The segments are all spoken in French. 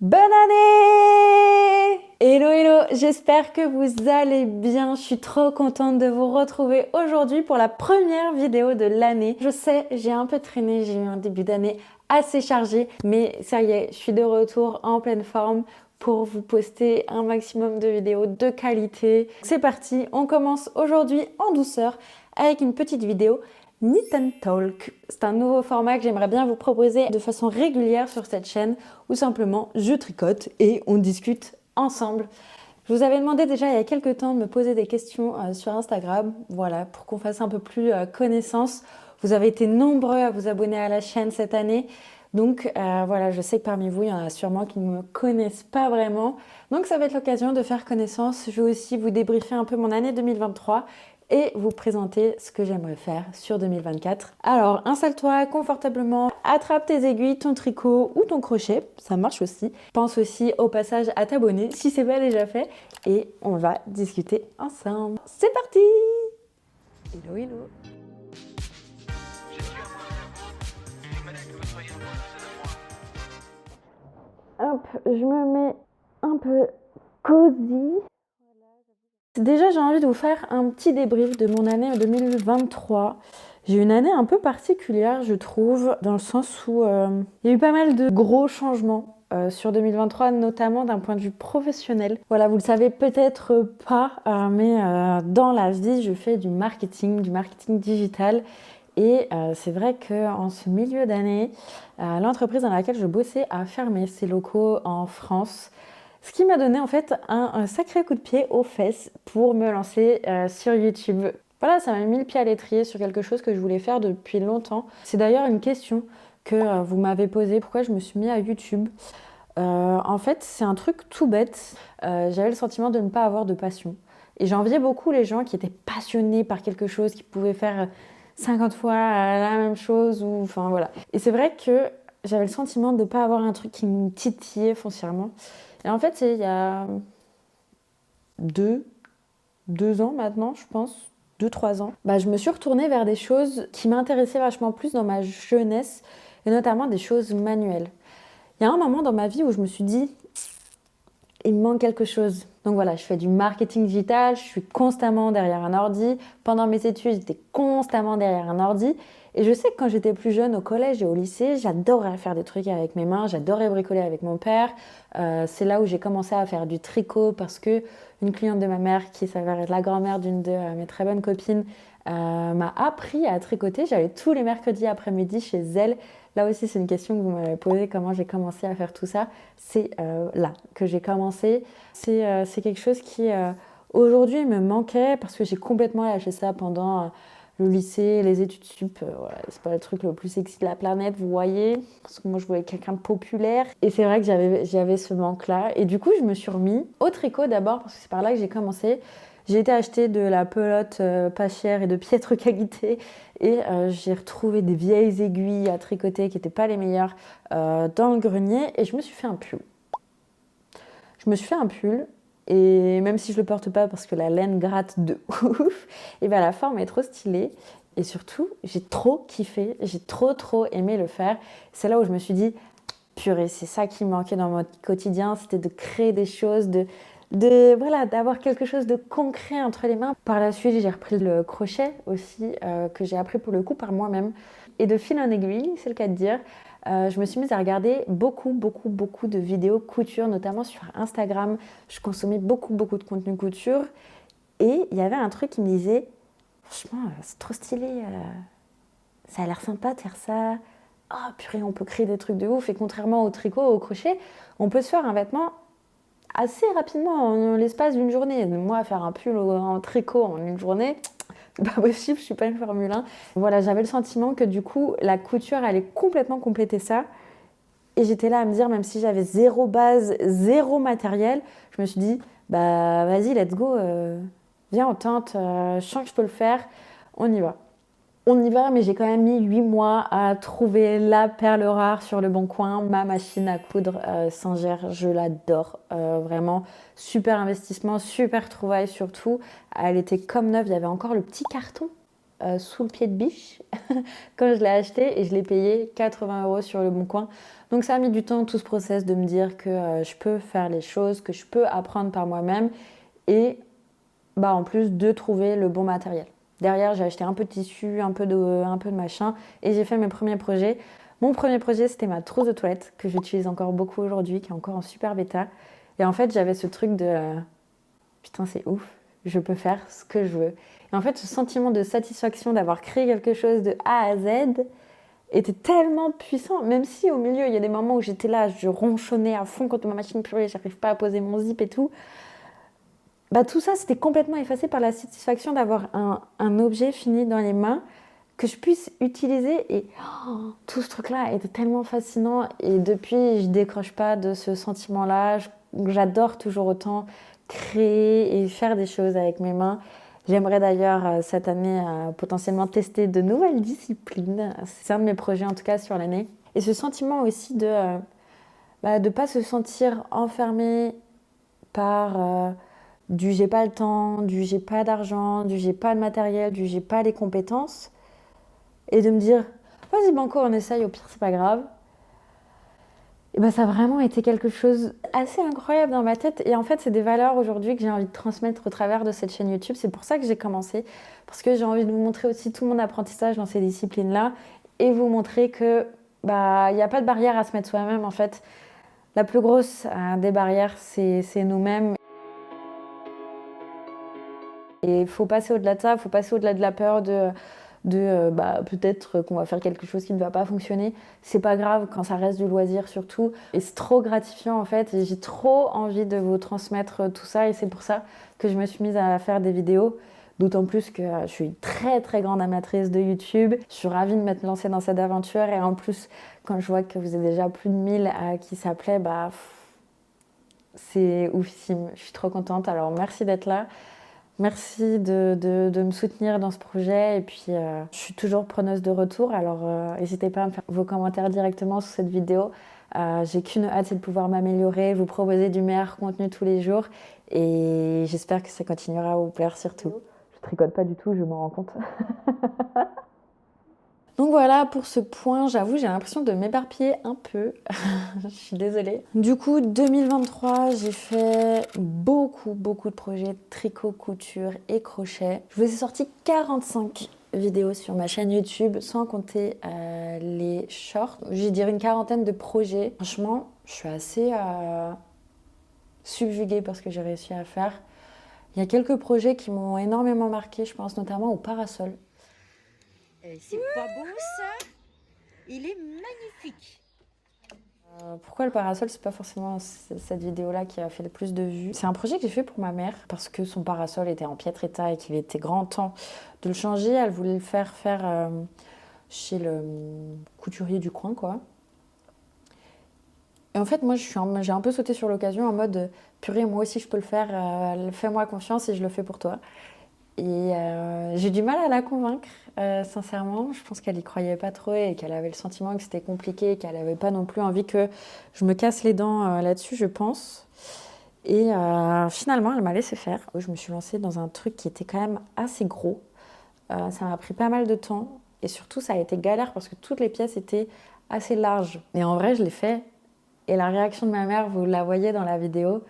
Bonne année! Hello hello, j'espère que vous allez bien. Je suis trop contente de vous retrouver aujourd'hui pour la première vidéo de l'année. Je sais, j'ai un peu traîné, j'ai eu un début d'année assez chargé, mais ça y est, je suis de retour en pleine forme pour vous poster un maximum de vidéos de qualité. C'est parti, on commence aujourd'hui en douceur avec une petite vidéo Knit and Talk. C'est un nouveau format que j'aimerais bien vous proposer de façon régulière sur cette chaîne, où simplement je tricote et on discute ensemble. Je vous avais demandé déjà il y a quelques temps de me poser des questions sur Instagram, voilà, pour qu'on fasse un peu plus connaissance. Vous avez été nombreux à vous abonner à la chaîne cette année, donc voilà, je sais que parmi vous, il y en a sûrement qui ne me connaissent pas vraiment. Donc ça va être l'occasion de faire connaissance. Je vais aussi vous débriefer un peu mon année 2023 et vous présenter ce que j'aimerais faire sur 2024. Alors, installe-toi confortablement, attrape tes aiguilles, ton tricot ou ton crochet, ça marche aussi. Pense aussi au passage à t'abonner si c'est pas déjà fait et on va discuter ensemble. C'est parti! Hello, hello! Hop, je me mets un peu cosy. Déjà, j'ai envie de vous faire un petit débrief de mon année 2023. J'ai eu une année un peu particulière, je trouve, dans le sens où il y a eu pas mal de gros changements sur 2023, notamment d'un point de vue professionnel. Voilà, vous le savez peut-être pas, mais dans la vie, je fais du marketing digital. Et c'est vrai qu'en ce milieu d'année, l'entreprise dans laquelle je bossais a fermé ses locaux en France. Ce qui m'a donné en fait un sacré coup de pied aux fesses pour me lancer sur YouTube. Voilà, ça m'a mis le pied à l'étrier sur quelque chose que je voulais faire depuis longtemps. C'est d'ailleurs une question que vous m'avez posée, pourquoi je me suis mis à YouTube. En fait, c'est un truc tout bête. J'avais le sentiment de ne pas avoir de passion. Et j'enviais beaucoup les gens qui étaient passionnés par quelque chose, qui pouvaient faire 50 fois la même chose. Ou, enfin, voilà. Et c'est vrai que j'avais le sentiment de ne pas avoir un truc qui me titillait foncièrement. Et en fait, c'est il y a deux ans maintenant, je pense, 2, 3 ans, je me suis retournée vers des choses qui m'intéressaient vachement plus dans ma jeunesse, et notamment des choses manuelles. Il y a un moment dans ma vie où je me suis dit, il me manque quelque chose. Donc voilà, je fais du marketing digital, je suis constamment derrière un ordi. Pendant mes études, j'étais constamment derrière un ordi. Et je sais que quand j'étais plus jeune, au collège et au lycée, j'adorais faire des trucs avec mes mains, j'adorais bricoler avec mon père. C'est là où j'ai commencé à faire du tricot parce que une cliente de ma mère, qui s'avère être la grand-mère d'une de mes très bonnes copines, m'a appris à tricoter. J'allais tous les mercredis après-midi chez elle. Là aussi, c'est une question que vous m'avez posée, comment j'ai commencé à faire tout ça. C'est là que j'ai commencé. C'est quelque chose qui, aujourd'hui, me manquait parce que j'ai complètement lâché ça pendant le lycée, les études sup. Voilà, c'est pas le truc le plus sexy de la planète, vous voyez. Parce que moi, je voulais quelqu'un de populaire. Et c'est vrai que j'avais ce manque-là. Et du coup, je me suis remis au tricot d'abord parce que c'est par là que j'ai commencé. J'ai été acheter de la pelote pas chère et de piètre qualité et j'ai retrouvé des vieilles aiguilles à tricoter qui n'étaient pas les meilleures dans le grenier et je me suis fait un pull. Je me suis fait un pull et même si je le porte pas parce que la laine gratte de ouf, et ben la forme est trop stylée et surtout j'ai trop kiffé, j'ai trop aimé le faire. C'est là où je me suis dit purée, c'est ça qui me manquait dans mon quotidien, c'était de créer des choses, voilà, d'avoir quelque chose de concret entre les mains. Par la suite, j'ai repris le crochet aussi, que j'ai appris pour le coup par moi-même. Et de fil en aiguille, c'est le cas de dire, je me suis mise à regarder beaucoup de vidéos couture, notamment sur Instagram. Je consommais beaucoup de contenu couture. Et il y avait un truc qui me disait, franchement, c'est trop stylé, ça a l'air sympa de faire ça. Ah purée, on peut créer des trucs de ouf. Et contrairement au tricot, au crochet, on peut se faire un vêtement assez rapidement, en l'espace d'une journée. Moi, faire un pull en tricot en une journée, c'est pas possible, je suis pas une Formule 1. Voilà, j'avais le sentiment que du coup, la couture allait complètement compléter ça. Et j'étais là à me dire, même si j'avais zéro base, zéro matériel, je me suis dit, bah vas-y, let's go, viens, on tente, je sens que je peux le faire, on y va. On y va, mais j'ai quand même mis 8 mois à trouver la perle rare sur le bon coin. Ma machine à coudre Singer, je l'adore. Vraiment, super investissement, super trouvaille surtout. Elle était comme neuve, il y avait encore le petit carton. sous le pied de biche quand je l'ai acheté et je l'ai payé 80 € sur le Bon Coin. Donc ça a mis du temps tout ce process de me dire que je peux faire les choses, que je peux apprendre par moi-même et en plus de trouver le bon matériel. Derrière, j'ai acheté un peu de tissu, un peu de machin et j'ai fait mes premiers projets. Mon premier projet, c'était ma trousse de toilette que j'utilise encore beaucoup aujourd'hui, qui est encore en super bêta. Et en fait, j'avais ce truc de putain, c'est ouf, je peux faire ce que je veux. Et en fait, ce sentiment de satisfaction d'avoir créé quelque chose de A à Z était tellement puissant, même si au milieu, il y a des moments où j'étais là, je ronchonnais à fond contre ma machine purée, j'arrive pas à poser mon zip et tout. Tout ça, c'était complètement effacé par la satisfaction d'avoir un objet fini dans les mains que je puisse utiliser. Et tout ce truc-là était tellement fascinant. Et depuis, je décroche pas de ce sentiment-là. J'adore toujours autant créer et faire des choses avec mes mains. J'aimerais d'ailleurs cette année potentiellement tester de nouvelles disciplines. C'est un de mes projets en tout cas sur l'année. Et ce sentiment aussi de ne pas se sentir enfermé par du j'ai pas le temps, du j'ai pas d'argent, du j'ai pas de matériel, du j'ai pas les compétences. Et de me dire, vas-y banco, on essaye, au pire c'est pas grave. Et ça a vraiment été quelque chose assez incroyable dans ma tête. Et en fait, c'est des valeurs aujourd'hui que j'ai envie de transmettre au travers de cette chaîne YouTube. C'est pour ça que j'ai commencé. Parce que j'ai envie de vous montrer aussi tout mon apprentissage dans ces disciplines-là. Et vous montrer que il n'y a pas de barrière à se mettre soi-même. En fait, la plus grosse des barrières, c'est nous-mêmes. Et il faut passer au-delà de ça. Il faut passer au-delà de la peur de peut-être qu'on va faire quelque chose qui ne va pas fonctionner. C'est pas grave quand ça reste du loisir surtout. Et c'est trop gratifiant en fait. Et j'ai trop envie de vous transmettre tout ça. Et c'est pour ça que je me suis mise à faire des vidéos. D'autant plus que je suis une très très grande amatrice de YouTube. Je suis ravie de m'être lancée dans cette aventure. Et en plus, quand je vois que vous êtes déjà plus de 1000 à qui ça plaît, c'est oufissime. Je suis trop contente. Alors merci d'être là. Merci de me soutenir dans ce projet et puis je suis toujours preneuse de retour, alors n'hésitez pas à me faire vos commentaires directement sous cette vidéo. J'ai qu'une hâte, c'est de pouvoir m'améliorer, vous proposer du meilleur contenu tous les jours et j'espère que ça continuera à vous plaire surtout. Je tricote pas du tout, je m'en rends compte. Donc voilà pour ce point, j'avoue j'ai l'impression de m'éparpiller un peu, je suis désolée. Du coup 2023 j'ai fait beaucoup de projets tricot, couture et crochet. Je vous ai sorti 45 vidéos sur ma chaîne YouTube sans compter les shorts. J'ai dirais une quarantaine de projets. Franchement je suis assez subjuguée par ce que j'ai réussi à faire. Il y a quelques projets qui m'ont énormément marqué, je pense notamment au parasol. C'est pas beau ça? Il est magnifique. Pourquoi le parasol, c'est pas forcément cette vidéo-là qui a fait le plus de vues. C'est un projet que j'ai fait pour ma mère parce que son parasol était en piètre état et qu'il était grand temps de le changer. Elle voulait le faire chez le couturier du coin, quoi. Et en fait, moi, j'ai un peu sauté sur l'occasion en mode purée, moi aussi je peux le faire, fais-moi confiance et je le fais pour toi. Et j'ai du mal à la convaincre, sincèrement. Je pense qu'elle y croyait pas trop et qu'elle avait le sentiment que c'était compliqué et qu'elle avait pas non plus envie que je me casse les dents là-dessus, je pense. Et finalement, elle m'a laissé faire. Je me suis lancée dans un truc qui était quand même assez gros. Ça m'a pris pas mal de temps et surtout, ça a été galère parce que toutes les pièces étaient assez larges. Et en vrai, je l'ai fait. Et la réaction de ma mère, vous la voyez dans la vidéo.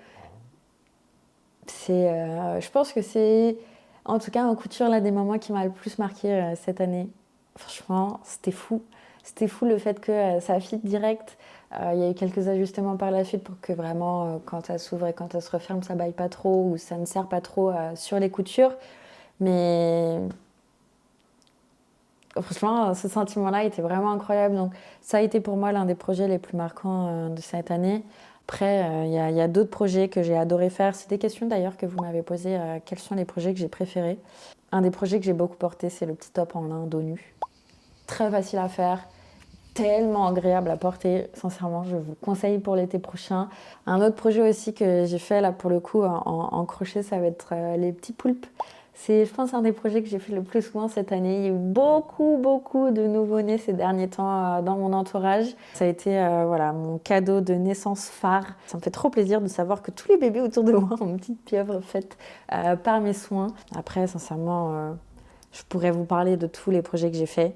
Je pense que c'est... En tout cas, en couture, l'un des moments qui m'a le plus marqué cette année. Franchement, c'était fou. C'était fou le fait que ça fit direct. Il y a eu quelques ajustements par la suite pour que vraiment, quand ça s'ouvre et quand ça se referme, ça baille pas trop ou ça ne serre pas trop sur les coutures. Mais franchement, ce sentiment-là était vraiment incroyable. Donc, ça a été pour moi l'un des projets les plus marquants de cette année. Après, il y a d'autres projets que j'ai adoré faire. C'est des questions d'ailleurs que vous m'avez posées. Quels sont les projets que j'ai préférés? Un des projets que j'ai beaucoup porté, c'est le petit top en lin dos nu. Très facile à faire, tellement agréable à porter. Sincèrement, je vous conseille pour l'été prochain. Un autre projet aussi que j'ai fait là pour le coup en crochet, ça va être les petits poulpes. C'est, je pense, un des projets que j'ai fait le plus souvent cette année. Il y a eu beaucoup de nouveau-nés ces derniers temps dans mon entourage. Ça a été voilà, mon cadeau de naissance phare. Ça me fait trop plaisir de savoir que tous les bébés autour de moi ont une petite pieuvre faite par mes soins. Après, sincèrement, Je pourrais vous parler de tous les projets que j'ai faits.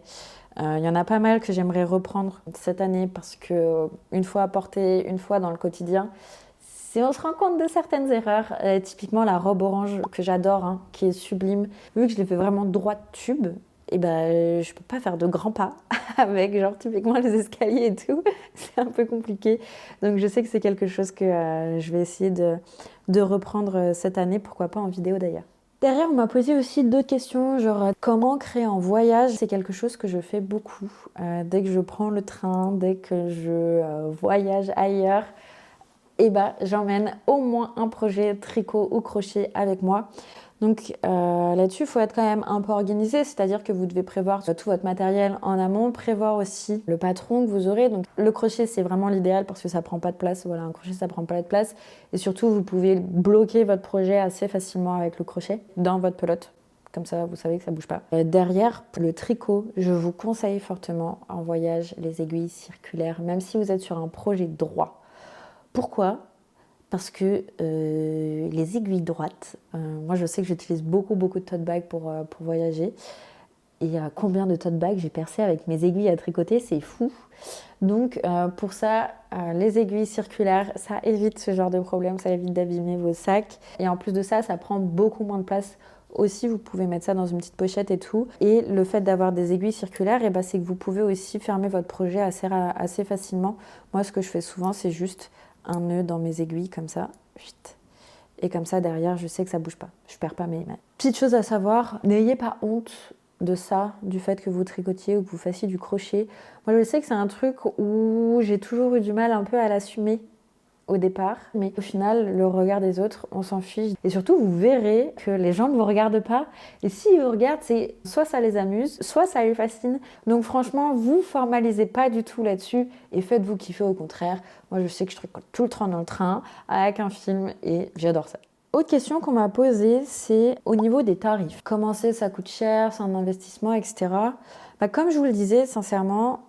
Il y en a pas mal que j'aimerais reprendre cette année parce que une fois apporté, une fois dans le quotidien, si on se rend compte de certaines erreurs, typiquement la robe orange que j'adore, hein, qui est sublime, vu que je l'ai fait vraiment droit de tube, et ben je peux pas faire de grands pas avec, genre typiquement les escaliers et tout, c'est un peu compliqué. Donc je sais que c'est quelque chose que je vais essayer de reprendre cette année, pourquoi pas en vidéo d'ailleurs. Derrière, on m'a posé aussi d'autres questions, genre comment créer en voyage. C'est quelque chose que je fais beaucoup. Dès que je prends le train, dès que je voyage ailleurs, et bah, j'emmène au moins un projet tricot ou crochet avec moi. Donc là-dessus, il faut être quand même un peu organisé, c'est-à-dire que vous devez prévoir tout votre matériel en amont, prévoir aussi le patron que vous aurez. Donc le crochet, c'est vraiment l'idéal parce que ça prend pas de place. Voilà, un crochet, ça prend pas de place. Et surtout, vous pouvez bloquer votre projet assez facilement avec le crochet dans votre pelote. Comme ça, vous savez que ça bouge pas. Derrière, le tricot, je vous conseille fortement en voyage les aiguilles circulaires, même si vous êtes sur un projet droit. Pourquoi ? Parce que les aiguilles droites, moi je sais que j'utilise beaucoup de tote bags pour voyager. Et combien de tote bags j'ai percé avec mes aiguilles à tricoter, c'est fou. Donc pour ça, les aiguilles circulaires, ça évite ce genre de problème, ça évite d'abîmer vos sacs. Et en plus de ça, ça prend beaucoup moins de place. Aussi, vous pouvez mettre ça dans une petite pochette et tout. Et le fait d'avoir des aiguilles circulaires, c'est que vous pouvez aussi fermer votre projet assez facilement. Moi, ce que je fais souvent, c'est juste un nœud dans mes aiguilles comme ça. Et comme ça, derrière, je sais que ça bouge pas. Je perds pas mes mains. Petite chose à savoir, n'ayez pas honte de ça, du fait que vous tricotiez ou que vous fassiez du crochet. Moi, je sais que c'est un truc où j'ai toujours eu du mal un peu à l'assumer au départ, mais au final, le regard des autres, on s'en fiche. Et surtout, vous verrez que les gens ne vous regardent pas. Et s'ils vous regardent, c'est soit ça les amuse, soit ça les fascine. Donc franchement, vous formalisez pas du tout là-dessus et faites-vous kiffer au contraire. Moi, je sais que je tricote tout le temps dans le train avec un film et j'adore ça. Autre question qu'on m'a posée, c'est au niveau des tarifs. Commencer, ça coûte cher, c'est un investissement, etc. Comme je vous le disais, sincèrement,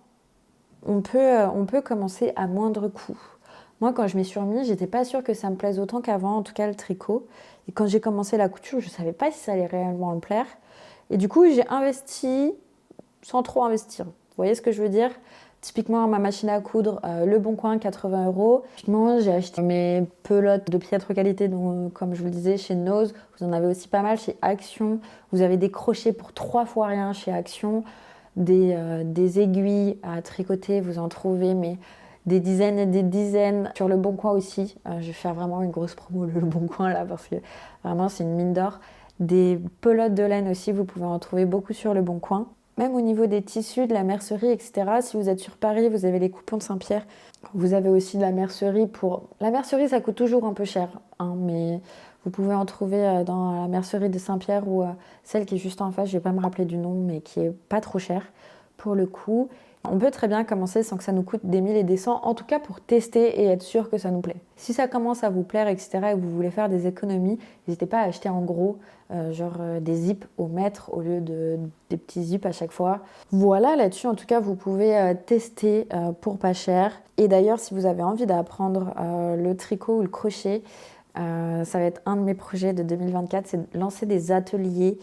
on peut commencer à moindre coût. Moi, quand je m'y suis remise, j'étais pas sûre que ça me plaise autant qu'avant, en tout cas le tricot. Et quand j'ai commencé la couture, je savais pas si ça allait réellement me plaire. Et du coup, j'ai investi sans trop investir. Vous voyez ce que je veux dire ? Typiquement, ma machine à coudre, Le Bon Coin, 80 €. Typiquement, j'ai acheté mes pelotes de piètre qualité, donc, comme je vous le disais, chez Nose. Vous en avez aussi pas mal chez Action. Vous avez des crochets pour 3 fois rien chez Action. Des aiguilles à tricoter, vous en trouvez, mais des dizaines et des dizaines. Sur Le Bon Coin aussi, je vais faire vraiment une grosse promo Le Bon Coin là, parce que vraiment c'est une mine d'or. Des pelotes de laine aussi, vous pouvez en trouver beaucoup sur Le Bon Coin. Même au niveau des tissus, de la mercerie, etc. Si vous êtes sur Paris, vous avez les coupons de Saint-Pierre. Vous avez aussi de la mercerie pour... La mercerie, ça coûte toujours un peu cher, hein, mais vous pouvez en trouver dans la mercerie de Saint-Pierre ou celle qui est juste en face, je vais pas me rappeler du nom, mais qui est pas trop chère pour le coup. On peut très bien commencer sans que ça nous coûte des 1000 et des 100, en tout cas pour tester et être sûr que ça nous plaît. Si ça commence à vous plaire, etc., et que vous voulez faire des économies, n'hésitez pas à acheter en gros, des zips au mètre au lieu des petits zips à chaque fois. Voilà, là-dessus, en tout cas, vous pouvez tester pour pas cher. Et d'ailleurs, si vous avez envie d'apprendre le tricot ou le crochet, ça va être un de mes projets de 2024, c'est de lancer des ateliers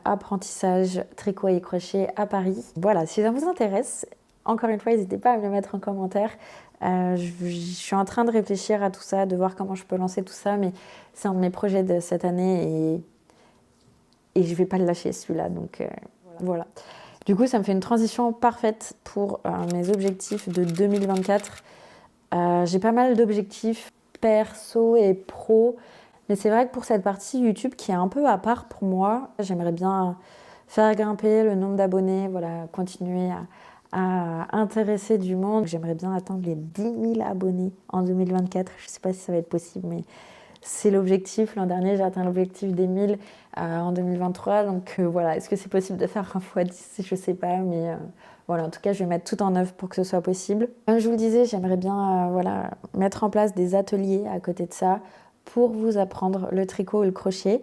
apprentissage tricot et crochet à Paris. Voilà, si ça vous intéresse, encore une fois, n'hésitez pas à me le mettre en commentaire. Je suis en train de réfléchir à tout ça, de voir comment je peux lancer tout ça, mais c'est un de mes projets de cette année et je ne vais pas le lâcher celui-là. Donc voilà. Du coup, ça me fait une transition parfaite pour mes objectifs de 2024. J'ai pas mal d'objectifs perso et pro. Mais c'est vrai que pour cette partie YouTube qui est un peu à part pour moi, j'aimerais bien faire grimper le nombre d'abonnés, voilà, continuer à intéresser du monde. J'aimerais bien atteindre les 10 000 abonnés en 2024. Je ne sais pas si ça va être possible, mais c'est l'objectif. L'an dernier, j'ai atteint l'objectif des 1000 en 2023. Donc voilà, est-ce que c'est possible de faire un x10 ? Je ne sais pas, mais... Voilà, en tout cas, je vais mettre tout en œuvre pour que ce soit possible. Comme je vous le disais, j'aimerais bien mettre en place des ateliers à côté de ça pour vous apprendre le tricot et le crochet.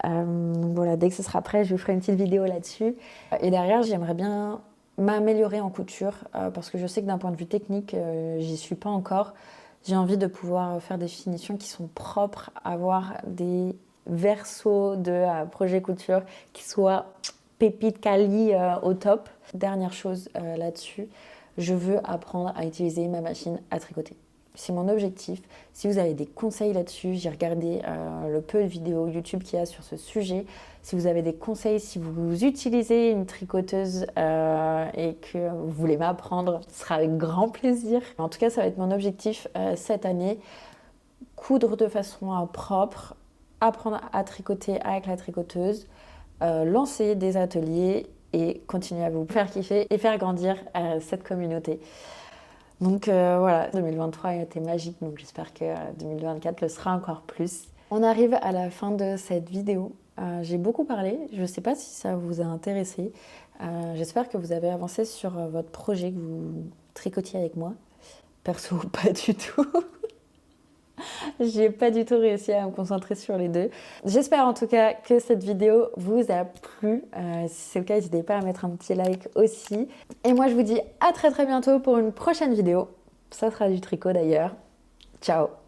Donc voilà, dès que ce sera prêt, je vous ferai une petite vidéo là-dessus. Et derrière, j'aimerais bien m'améliorer en couture parce que je sais que d'un point de vue technique, j'y suis pas encore. J'ai envie de pouvoir faire des finitions qui sont propres, avoir des verso de projet couture qui soit pépite quali au top. Dernière chose là-dessus, je veux apprendre à utiliser ma machine à tricoter. C'est mon objectif. Si vous avez des conseils là-dessus, j'ai regardé le peu de vidéos YouTube qu'il y a sur ce sujet. Si vous avez des conseils, si vous utilisez une tricoteuse et que vous voulez m'apprendre, ce sera avec grand plaisir. En tout cas, ça va être mon objectif cette année. Coudre de façon propre, apprendre à tricoter avec la tricoteuse, lancer des ateliers et continuer à vous faire kiffer et faire grandir cette communauté. Donc voilà, 2023 a été magique, donc j'espère que 2024 le sera encore plus. On arrive à la fin de cette vidéo. J'ai beaucoup parlé, je ne sais pas si ça vous a intéressé. J'espère que vous avez avancé sur votre projet, que vous tricotiez avec moi. Perso, pas du tout. J'ai pas du tout réussi à me concentrer sur les deux. J'espère en tout cas que cette vidéo vous a plu. Si c'est le cas, n'hésitez pas à mettre un petit like aussi. Et moi, je vous dis à très bientôt pour une prochaine vidéo. Ça sera du tricot d'ailleurs. Ciao!